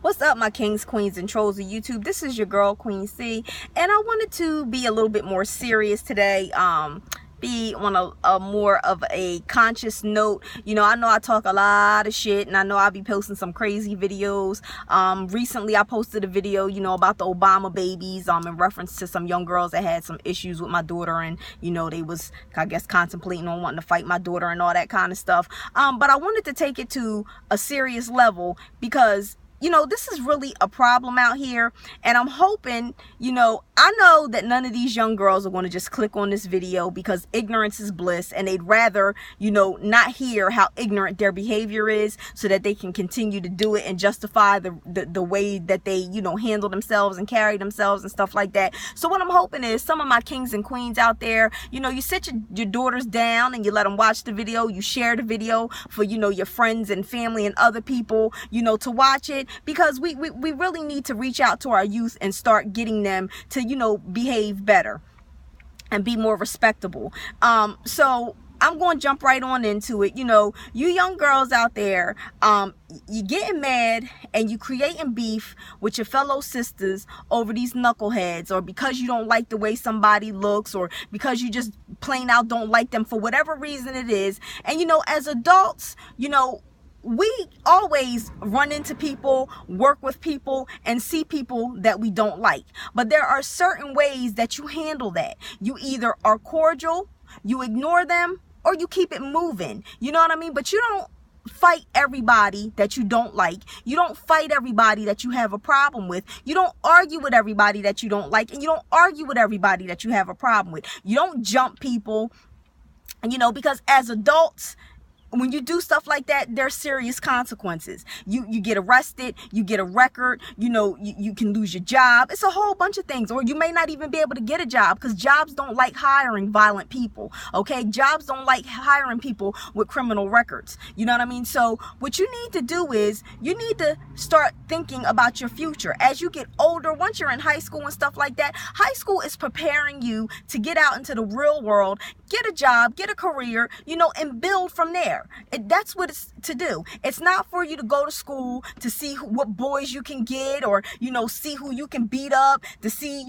What's up, my kings, queens, and trolls of YouTube? This is your girl, Queen C, and I wanted to be a little bit more serious today. Be on a more of a conscious note. I know I talk a lot of shit, and I know I'll be posting some crazy videos. Recently I posted a video, about the Obama babies, in reference to some young girls that had some issues with my daughter, and they was, I guess, contemplating on wanting to fight my daughter and all that kind of stuff. But I wanted to take it to a serious level because this is really a problem out here, and I'm hoping, I know that none of these young girls are going to just click on this video because ignorance is bliss, and they'd rather, not hear how ignorant their behavior is so that they can continue to do it and justify the way that they, handle themselves and carry themselves and stuff like that. So what I'm hoping is some of my kings and queens out there, you sit your daughters down and you let them watch the video, you share the video for, your friends and family and other people, to watch it, because we really need to reach out to our youth and start getting them to, behave better and be more respectable. So I'm going to jump right on into it. You young girls out there, you getting mad and you creating beef with your fellow sisters over these knuckleheads, or because you don't like the way somebody looks, or because you just plain out don't like them for whatever reason it is. And as adults, we always run into people, work with people, and see people that we don't like. But there are certain ways that you handle that. You either are cordial, you ignore them, or you keep it moving. You know what I mean? But you don't fight everybody that you don't like. You don't fight everybody that you have a problem with. You don't argue with everybody that you don't like, and you don't argue with everybody that you have a problem with. You don't jump people, because as adults, when you do stuff like that, there's serious consequences. You get arrested, you get a record, you can lose your job. It's a whole bunch of things. Or you may not even be able to get a job, because jobs don't like hiring violent people. Okay, jobs don't like hiring people with criminal records. You know what I mean? So what you need to do is you need to start thinking about your future as you get older. Once you're in high school and stuff like that, high school is preparing you to get out into the real world, get a job, get a career, and build from there. That's what it's to do. It's not for you to go to school to see what boys you can get, or see who you can beat up, to see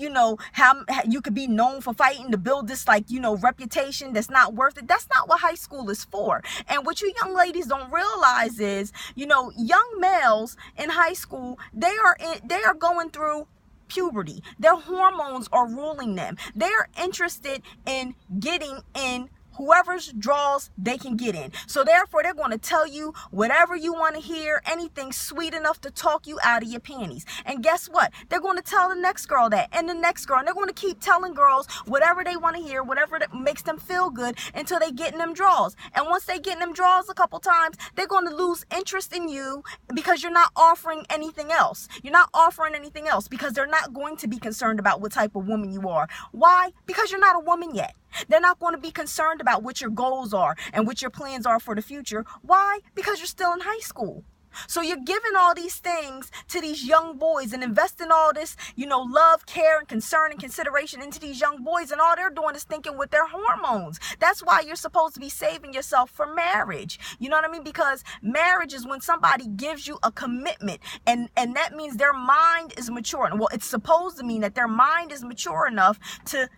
how you could be known for fighting, to build this reputation that's not worth it. That's not what high school is for. And what you young ladies don't realize is young males in high school, they are going through puberty. Their hormones are ruling them. They are interested in getting in whoever's draws they can get in. So therefore, they're going to tell you whatever you want to hear, anything sweet enough to talk you out of your panties. And guess what? They're going to tell the next girl that, and the next girl, and they're going to keep telling girls whatever they want to hear, whatever that makes them feel good, until they get in them draws. And once they get in them draws a couple times, they're going to lose interest in you, because you're not offering anything else. You're not offering anything else, because they're not going to be concerned about what type of woman you are. Why? Because you're not a woman yet. They're not going to be concerned about what your goals are and what your plans are for the future. Why? Because you're still in high school. So you're giving all these things to these young boys and investing all this, love, care, and concern and consideration into these young boys, and all they're doing is thinking with their hormones. That's why you're supposed to be saving yourself for marriage. You know what I mean? Because marriage is when somebody gives you a commitment, and that means their mind is mature. Well, it's supposed to mean that their mind is mature enough to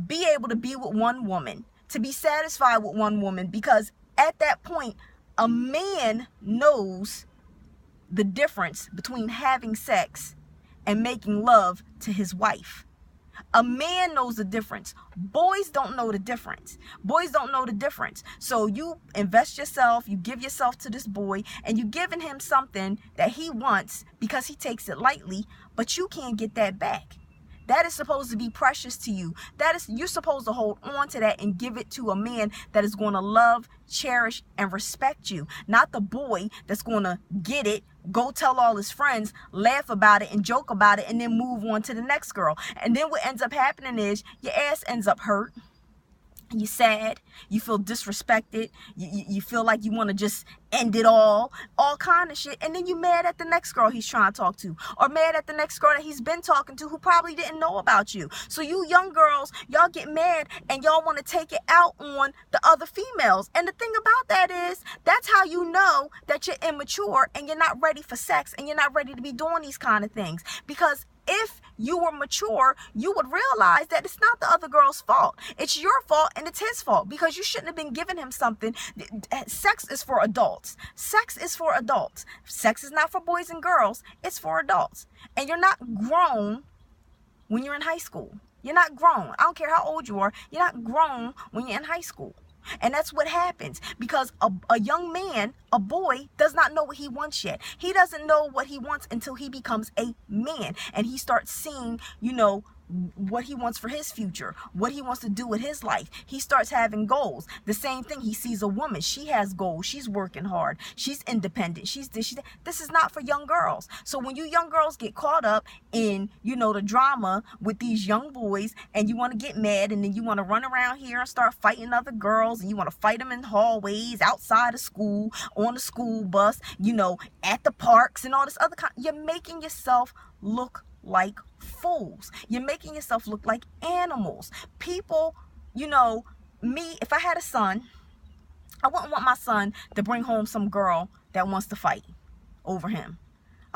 be able to be with one woman, to be satisfied with one woman, because at that point, a man knows the difference between having sex and making love to his wife. A man knows the difference. Boys don't know the difference. Boys don't know the difference. So you invest yourself, you give yourself to this boy, and you're giving him something that he wants because he takes it lightly, but you can't get that back. That is supposed to be precious to you. You're supposed to hold on to that and give it to a man that is going to love, cherish, and respect you. Not the boy that's going to get it, go tell all his friends, laugh about it and joke about it, and then move on to the next girl. And then what ends up happening is your ass ends up hurt. You sad, you feel disrespected, you feel like you want to just end it all kind of shit, and then you mad at the next girl he's trying to talk to, or mad at the next girl that he's been talking to who probably didn't know about you. So you young girls, y'all get mad and y'all want to take it out on the other females. And the thing about that is, that's how you know that you're immature and you're not ready for sex and you're not ready to be doing these kind of things. Because if you were mature, you would realize that it's not the other girl's fault. It's your fault and it's his fault, because you shouldn't have been giving him something. Sex is for adults. Sex is for adults. Sex is not for boys and girls. It's for adults. And you're not grown when you're in high school. You're not grown. I don't care how old you are. You're not grown when you're in high school. And that's what happens, because a young man, a boy, does not know what he wants yet. He doesn't know what he wants until he becomes a man and he starts seeing, what he wants for his future, what he wants to do with his life. He starts having goals. The same thing, he sees a woman, she has goals, she's working hard, she's independent, she's this. This is not for young girls. So when you young girls get caught up in, the drama with these young boys, and you want to get mad, and then you want to run around here and start fighting other girls, and you want to fight them in hallways, outside of school, on the school bus, at the parks and all this other kind, you're making yourself look like fools. You're making yourself look like animals. People, me, if I had a son, I wouldn't want my son to bring home some girl that wants to fight over him.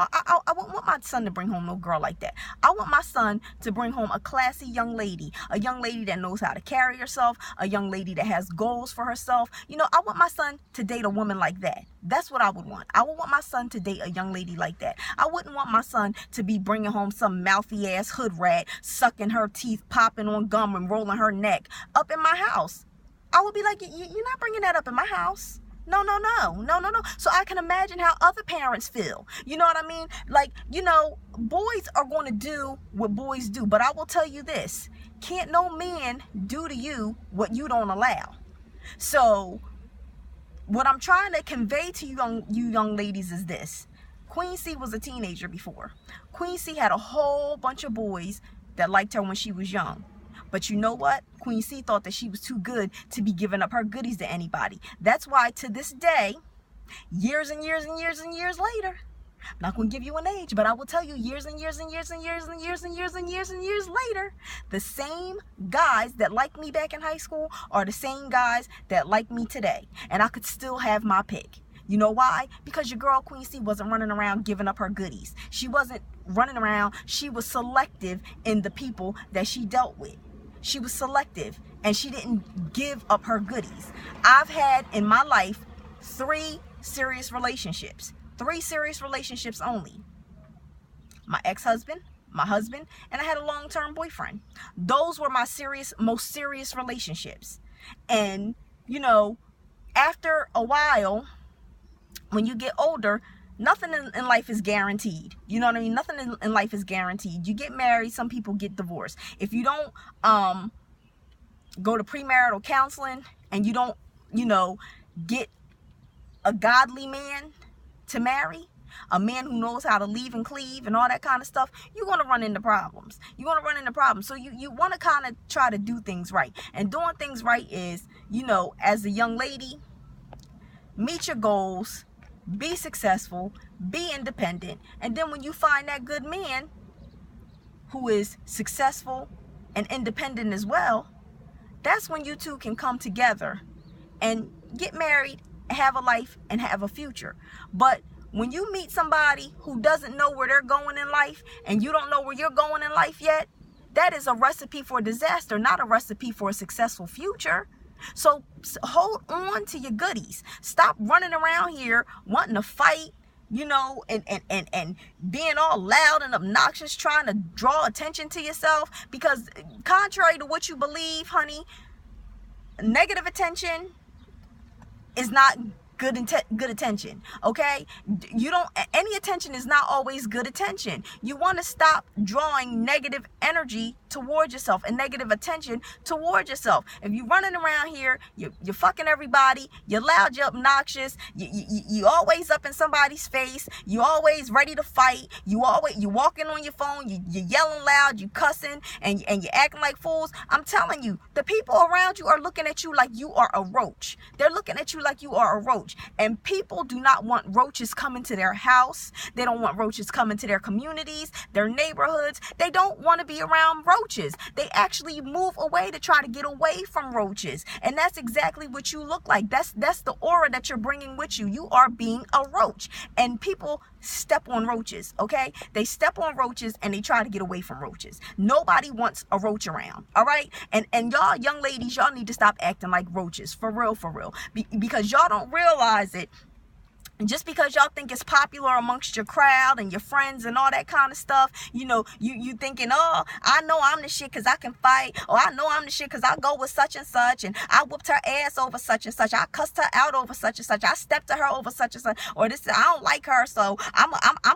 I wouldn't want my son to bring home no girl like that. I want my son to bring home a classy young lady that knows how to carry herself, a young lady that has goals for herself. I want my son to date a woman like that. That's what I would want. I would want my son to date a young lady like that. I wouldn't want my son to be bringing home some mouthy ass hood rat, sucking her teeth, popping on gum and rolling her neck up in my house. I would be like, you're not bringing that up in my house. No. So I can imagine how other parents feel. You know what I mean? Like, boys are going to do what boys do. But I will tell you this. Can't no man do to you what you don't allow. So what I'm trying to convey to you young ladies is this. Queen C was a teenager before. Queen C had a whole bunch of boys that liked her when she was young. But you know what? Queen C thought that she was too good to be giving up her goodies to anybody. That's why to this day, years and years and years and years later, I'm not going to give you an age, but I will tell you years and years and years and years and years and years and years and years later, the same guys that liked me back in high school are the same guys that like me today. And I could still have my pick. You know why? Because your girl Queen C wasn't running around giving up her goodies. She wasn't running around. She was selective in the people that she dealt with. She was selective and she didn't give up her goodies. I've had in my life 3 serious relationships. 3 serious relationships only. My ex-husband, my husband, and I had a long-term boyfriend. Those were my most serious relationships. And, after a while, when you get older, nothing in life is guaranteed. You know what I mean? Nothing in life is guaranteed. You get married, some people get divorced. If you don't go to premarital counseling and you don't, get a godly man to marry, a man who knows how to leave and cleave and all that kind of stuff, you're going to run into problems. So you want to kind of try to do things right. And doing things right is, as a young lady, meet your goals, be successful, be independent, and then when you find that good man who is successful and independent as well, that's when you two can come together and get married, have a life, and have a future. But when you meet somebody who doesn't know where they're going in life and you don't know where you're going in life yet, that is a recipe for disaster, not a recipe for a successful future. So hold on to your goodies. Stop running around here wanting to fight, and being all loud and obnoxious, trying to draw attention to yourself. Because contrary to what you believe, honey, negative attention is not good attention. Okay, you don't, any attention is not always good attention. You want to stop drawing negative energy towards yourself and negative attention towards yourself. If you're running around here, you're fucking everybody, you're loud, you're obnoxious, you always up in somebody's face, you always ready to fight, you walking on your phone, you're yelling loud, you cussing, and you're acting like fools. I'm telling you, the people around you are looking at you like you are a roach. They're looking at you like you are a roach. And people do not want roaches coming to their house. They don't want roaches coming to their communities, their neighborhoods. They don't want to be around roaches. They actually move away to try to get away from roaches. And that's exactly what you look like. That's the aura that you're bringing with you. You are being a roach. And people step on roaches, okay? They step on roaches and they try to get away from roaches. Nobody wants a roach around, all right? And y'all young ladies, y'all need to stop acting like roaches, for real, because y'all don't realize it. And just because y'all think it's popular amongst your crowd and your friends and all that kind of stuff, you know, you thinking, oh, I know I'm the shit because I can fight. Or I know I'm the shit because I go with such and such. And I whooped her ass over such and such. I cussed her out over such and such. I stepped to her over such and such. Or this, I don't like her, so I'm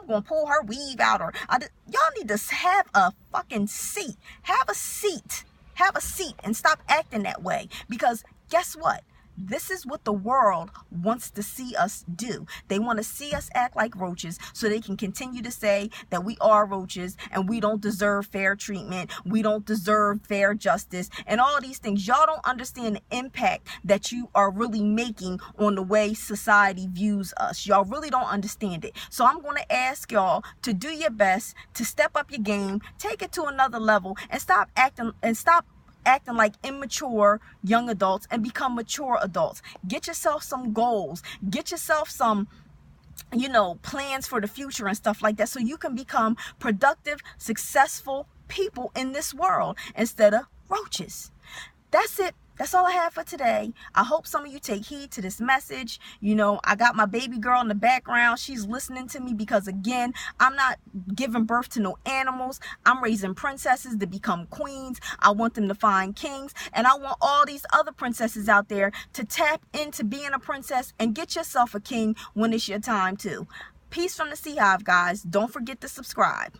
going to pull her weave out. Or y'all need to have a fucking seat. Have a seat. Have a seat and stop acting that way. Because guess what? This is what the world wants to see us do. They want to see us act like roaches so they can continue to say that we are roaches and we don't deserve fair treatment. We don't deserve fair justice and all these things. Y'all don't understand the impact that you are really making on the way society views us. Y'all really don't understand it. So I'm going to ask y'all to do your best to step up your game, take it to another level, and stop acting like immature young adults and become mature adults. Get yourself some goals. Get yourself some, you know, plans for the future and stuff like that so you can become productive, successful people in this world instead of roaches. That's it. That's all I have for today. I hope some of you take heed to this message. You know, I got my baby girl in the background. She's listening to me because, again, I'm not giving birth to no animals. I'm raising princesses to become queens. I want them to find kings. And I want all these other princesses out there to tap into being a princess and get yourself a king when it's your time to. Peace from the C-Hive, guys. Don't forget to subscribe.